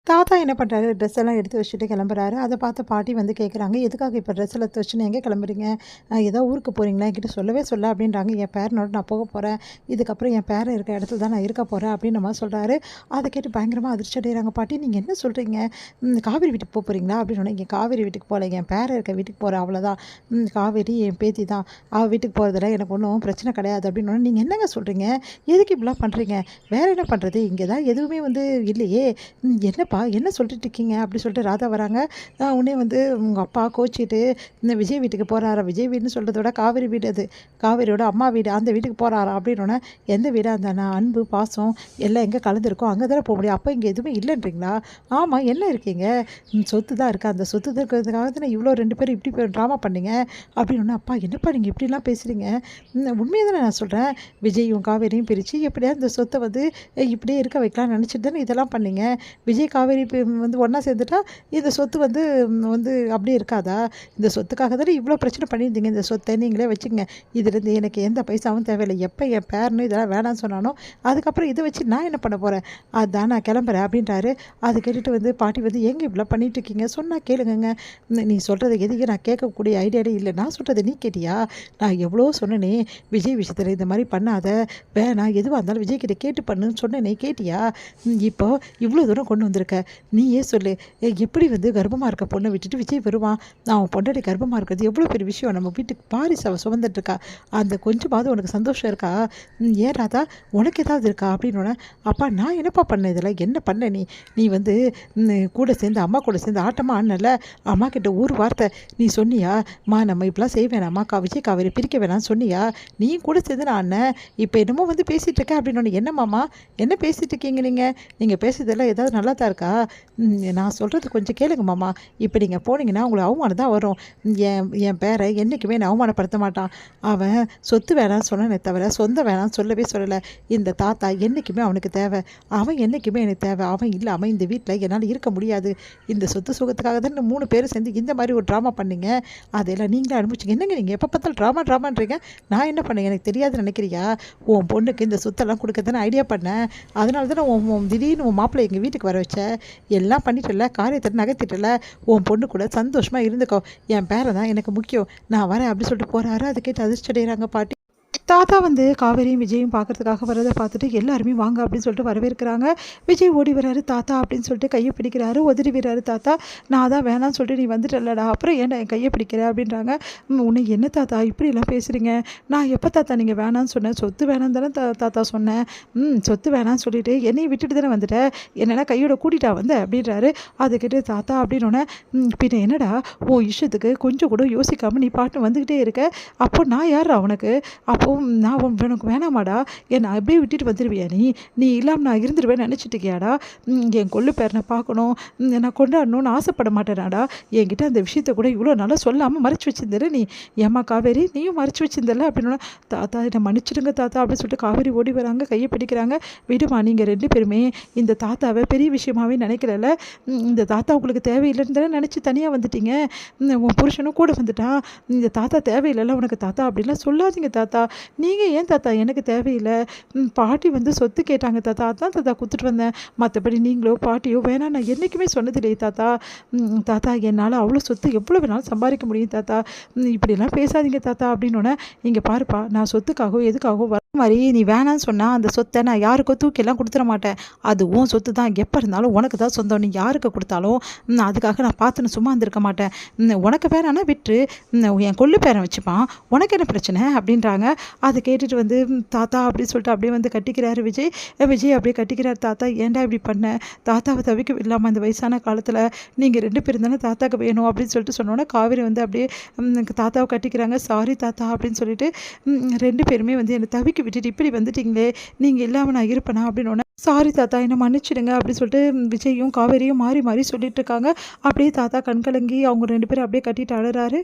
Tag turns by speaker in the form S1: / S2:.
S1: தாத்தா என்ன பண்ணுறாரு, ட்ரெஸ் எல்லாம் எடுத்து வச்சுட்டு கிளம்புறாரு. அதை பார்த்து பாட்டி வந்து கேட்குறாங்க, எதுக்காக இப்போ ட்ரெஸ் எல்லாம் எடுத்து வச்சுன்னு எங்கே கிளம்புறீங்க? ஏதோ ஊருக்கு போகிறீங்களா? என்கிட்ட சொல்லவே சொல்ல அப்படின்றாங்க. என் பேரனோட நான் போக போகிறேன். இதுக்கப்புறம் என் பேரன் இருக்க இடத்துல தான் நான் இருக்க போகிறேன் அப்படின்னு நம்ம சொல்கிறாரு. அதை கேட்டு பயங்கரமாக அதிர்ச்சி அடைகிறாங்க. பாட்டி நீங்கள் என்ன சொல்கிறீங்க? காவேரி வீட்டுக்கு போக போகிறீங்களா அப்படின்னு. இங்கே காவேரி வீட்டுக்கு போகல, என் பேரன் இருக்க வீட்டுக்கு போகிறேன் அவ்வளோதான். காவேரி என் பேத்தி தான், அவள் வீட்டுக்கு போகிறதுல எனக்கு ஒன்றும் பிரச்சனை கிடையாது அப்படின்னு. நீங்கள் என்னங்க சொல்கிறீங்க? எதுக்கு இப்படிலாம் பண்ணுறீங்க? வேறு என்ன பண்ணுறது? இங்கே தான் எதுவுமே வந்து இல்லையே. என்னப்பா என்ன சொல்லிட்டு இருக்கீங்க அப்படி சொல்லிட்டு ராதா வராங்க. உடனே வந்து உங்கள் அப்பா கோச்சிட்டு இந்த விஜய் வீட்டுக்கு போகிறாரா? விஜய் வீடுன்னு சொல்கிறதோட காவேரி வீடு, அது காவேரியோட அம்மா வீடு, அந்த வீட்டுக்கு போகிறாரா அப்படின்னோடனே எந்த வீடாக இருந்தானா அன்பு பாசம் எல்லாம் எங்கே கலந்துருக்கோம் அங்கே தானே போக முடியும். அப்போ இங்கே எதுவுமே இல்லைன்றீங்களா? ஆமாம், என்ன இருக்கீங்க? சொத்து தான் இருக்கா, அந்த சொத்து தான் இருக்கிறதுக்காக தானே இவ்வளோ 2 பேரும் இப்படி ட்ராமா பண்ணீங்க அப்படின்னு. அப்பா என்னப்பா நீங்கள் இப்படிலாம் பேசுகிறீங்க? உண்மையை தானே நான் சொல்கிறேன். விஜயும் காவேரியும் பிரித்து எப்படியா இந்த சொத்தை வந்து இப்படியே இருக்க வைக்கலாம்னு நினச்சிட்டு தானே இதெல்லாம் பண்ணீங்க. விஜய் காவேரி வந்து ஒன்றா சேர்ந்துட்டா இந்த சொத்து வந்து வந்து அப்படியே இருக்காதா? இந்த சொத்துக்காக தானே இவ்வளோ பிரச்சனை பண்ணியிருந்தீங்க. இந்த சொத்தை நீங்களே வச்சுக்கங்க, இதுலேருந்து எனக்கு எந்த பைசாவும் தேவையில்லை. எப்போ என் பேரனும் இதெல்லாம் வேணான்னு சொன்னானோ அதுக்கப்புறம் இதை வச்சு நான் என்ன பண்ண போகிறேன்? அதுதான் நான் கிளம்புறேன் அப்படின்றாரு. அதை கேட்டுட்டு வந்து பாட்டி வந்து எங்கே இப்படிலாம் பண்ணிட்டு இருக்கீங்க? சொன்னால் கேளுங்க. நீ சொல்கிறது எதுக்கு நான் கேட்கக்கூடிய ஐடியாவே இல்லை. நான் சொல்கிறது நீ கேட்டியா? நான் எவ்வளோ சொன்னேனே விஜய் விஷயத்தில் இந்த மாதிரி பண்ணாத, வேணாம், எதுவாக இருந்தாலும் விஜய் கிட்ட கேட்டு பண்ணுன்னு சொன்னேனே, கேட்டியா? இப்போ இவ்வளோ தூரம் கொண்டு வந்திருக்க, நீயே சொல்லு. எப்படி வந்து கர்ப்பமாக இருக்க பொண்ணை விட்டுட்டு விஜய் வருவான்? அவன் பொண்டாட்டி கர்ப்பமாக இருக்கிறது எவ்வளோ பெரிய விஷயம். நம்ம வீட்டுக்கு பாரிஸ் அவள் சுமந்துட்டுருக்கா. அந்த கொஞ்சமாவது உனக்கு சந்தோஷம் இருக்கா? ஏன் ராதா, உனக்கு ஏதாவது இருக்கா அப்படின்னு. அப்பா நான் என்னப்பா பண்ணேன்? இதெல்லாம் என்ன பண்ண நீ? நீ வந்து கூட சேர்ந்து அம்மா கூட சேர்ந்து ஆட்டமாக ஆனல. அம்மா கிட்ட ஒரு வார்த்தை நீ சொன்னியா? நம்ம இப்படிலாம் செய்ய வேணாம்மா, விஜய் காவேரி பிரிக்க வேணாம்னு சொன்னியா? நீயும் கூட சேர்ந்து நான் அண்ணன் இப்போ என்னமோ வந்து பேசிகிட்டு இருக்கேன் அப்படின்னு. என்னம்மாம்மா என்ன பேசிகிட்டு இருக்கீங்க நீங்கள் பேசுறதெல்லாம் ஏதாவது நல்லா தான் இருக்கா? நான் சொல்கிறது கொஞ்சம் கேளுங்க மாமா. இப்போ நீங்கள் போனீங்கன்னா உங்களுக்கு அவமானம் தான் வரும். என் பேரை என்றைக்குமே நான் அவமானப்படுத்த மாட்டான். அவன் சொத்து வேணான்னு சொன்னனே தவிர சொந்தம் வேணான்னு சொல்லவே சொல்லலை. இந்த தாத்தா என்றைக்குமே அவனுக்கு தேவை, அவன் என்றைக்குமே எனக்கு தேவை. அவன் இல்லாமல் இந்த வீட்டில் என்னால் இருக்க முடியாது. இந்த சொத்து சுகத்துக்காக தான் 3 பேரும் சேர்ந்து இந்த மாதிரி ஒரு ட்ராமா பண்ணீங்க. அதெல்லாம் நீங்களே அனுப்பிச்சிங்க. என்னங்க நீங்கள் எப்போ பார்த்தாலும் ட்ராமான்றீங்க? நான் என்ன பண்ணேன் எனக்கு தெரியாதுன்னு நினைக்கிறியா? உன் பொண்ணுக்கு இந்த சொத்தெல்லாம் கொடுக்க தானே ஐடியா பண்ணேன். அதனால தானே உன் திடீர்னு உன் மாப்பிள்ளை எங்கள் வீட்டுக்கு வர வச்ச. எல்லாம் பண்ணிட்டல, காரியத்தை நகர்த்திட்டல. உன் பொண்ணு கூட சந்தோஷமாக இருந்துக்கோ. என் பேரன் தான் எனக்கு முக்கியம். நான் வரேன் அப்படி சொல்லிட்டு போகிறாரு. அதை கேட்டு அதிர்ச்சி அடைகிறாங்க பாட்டி. தாத்தா வந்து காவேரியும் விஜயும் பார்க்கறதுக்காக வரதை பார்த்துட்டு எல்லாருமே வாங்க அப்படின்னு சொல்லிட்டு வரவேற்கிறாங்க. விஜய் ஓடி வராரு. தாத்தா அப்படின்னு சொல்லிட்டு கையை பிடிக்கிறாரு. உதறி விடுறாரு. தாத்தா நான் தான் வேணான்னு சொல்லிட்டு நீ வந்துட்டல்லடா, அப்புறம் ஏன்டா என் கையை பிடிக்கிற அப்படின்றாங்க. உன்னை என்ன தாத்தா இப்படிலாம் பேசுகிறீங்க? நான் எப்போ தாத்தா நீங்கள் வேணான்னு சொன்னேன்? சொத்து வேணான்னு தானே தாத்தா சொன்னேன். சொத்து வேணான்னு சொல்லிட்டு என்னையை விட்டுட்டு தானே வந்துட்டேன். என்னென்னா கையோட கூட்டிகிட்டா வந்த அப்படின்றாரு. அதை கேட்டு தாத்தா அப்படின்னோடனே பின்ன என்னடா உன் இஷ்டத்துக்கு கொஞ்சம் கூட யோசிக்காமல் நீ பாட்டு வந்துக்கிட்டே இருக்க. அப்போ நான் யார் அவனுக்கு? அப்போ நான் உனக்கு வேணாமாடா? என்னை அப்படியே விட்டுட்டு வந்துடுவியா? நீ இல்லாமல் நான் இருந்துருவேன்னு நினச்சிட்டுக்கியாடா? என் கொள்ளு பேரனை பார்க்கணும், நான் கொண்டாடணும்னு ஆசைப்பட மாட்டேனாடா? என்கிட்ட அந்த விஷயத்த கூட இவ்வளோ நாளாக சொல்லாமல் மறைச்சி வச்சிருந்தாரு நீ. ஏம்மா காவேரி நீயும் மறைச்சி வச்சிருந்தல அப்படின்னு. தாத்தா என்னை மன்னிச்சிடுங்க தாத்தா அப்படின்னு சொல்லிட்டு காவேரி ஓடி வராங்க. கையை பிடிக்கிறாங்க. விடுமா, நீங்கள் 2 பேருமே இந்த தாத்தாவை பெரிய விஷயமாகவே நினைக்கல. இந்த தாத்தா உங்களுக்கு தேவையில்லைன்னு தானே நினச்சி தனியாக வந்துட்டீங்க. உன் புருஷனும் கூட வந்துட்டான். இந்த தாத்தா தேவையில்லைல்ல உனக்கு தாத்தா அப்படின்லாம் சொல்லாதீங்க தாத்தா. நீங்கள் ஏன் தாத்தா எனக்கு தேவையில்லை? பாட்டி வந்து சொத்து கேட்டாங்க தாத்தா, அதான் தாத்தா கொடுத்துட்டு வந்தேன். மற்றபடி நீங்களோ பாட்டியோ வேணாம் நான் என்றைக்குமே சொன்னதில்லையே தாத்தா. தாத்தா என்னால் அவ்வளோ சொத்து எவ்வளோ வேணாலும் சம்பாதிக்க முடியும் தாத்தா. இப்படிலாம் பேசாதீங்க தாத்தா அப்படின்னோடனே, இங்கே பாருப்பா, நான் சொத்துக்காகவோ எதுக்காகவோ வர மாதிரி நீ வேணான்னு சொன்னால் அந்த சொத்தை நான் யாருக்கோ தூக்கியெல்லாம் கொடுத்துட மாட்டேன். அது உன் சொத்து தான், எப்போ இருந்தாலும் உனக்கு தான் சொந்தம். நீ யாருக்கு கொடுத்தாலும் அதுக்காக நான் பார்த்துன்னு சும்மா இருந்திருக்க மாட்டேன். உனக்கு வேணான்னா விட்டு என் கொள்ளு பேரன் வச்சுப்பான், உனக்கு என்ன பிரச்சனை அப்படின்றாங்க. அதை கேட்டுட்டு வந்து தாத்தா அப்படின்னு சொல்லிட்டு அப்படியே வந்து கட்டிக்கிறாரு விஜய். அப்படியே கட்டிக்கிறார். தாத்தா ஏன்டா இப்படி பண்ண? தாத்தாவை தவிக்க இல்லாமல் இந்த வயசான காலத்தில் நீங்கள் 2 பேரும் தானே தாத்தாக்கு வேணும் அப்படின்னு சொல்லிட்டு சொன்னோன்னே காவேரி வந்து அப்படியே தாத்தாவை கட்டிக்கிறாங்க. சாரி தாத்தா அப்படின்னு சொல்லிட்டு 2 பேருமே வந்து என்னை தவிக்க விட்டுட்டு இப்படி வந்துட்டீங்களே, நீங்கள் இல்லாமல் நான் இருப்பேனா அப்படின்னு. சாரி தாத்தா என்னை மன்னிச்சிடுங்க அப்படின்னு சொல்லிட்டு விஜயும் காவேரியும் மாறி மாறி சொல்லிட்டு இருக்காங்க. அப்படியே தாத்தா கண்கலங்கி அவங்க 2 பேரும் அப்படியே கட்டிட்டு அழுறாரு.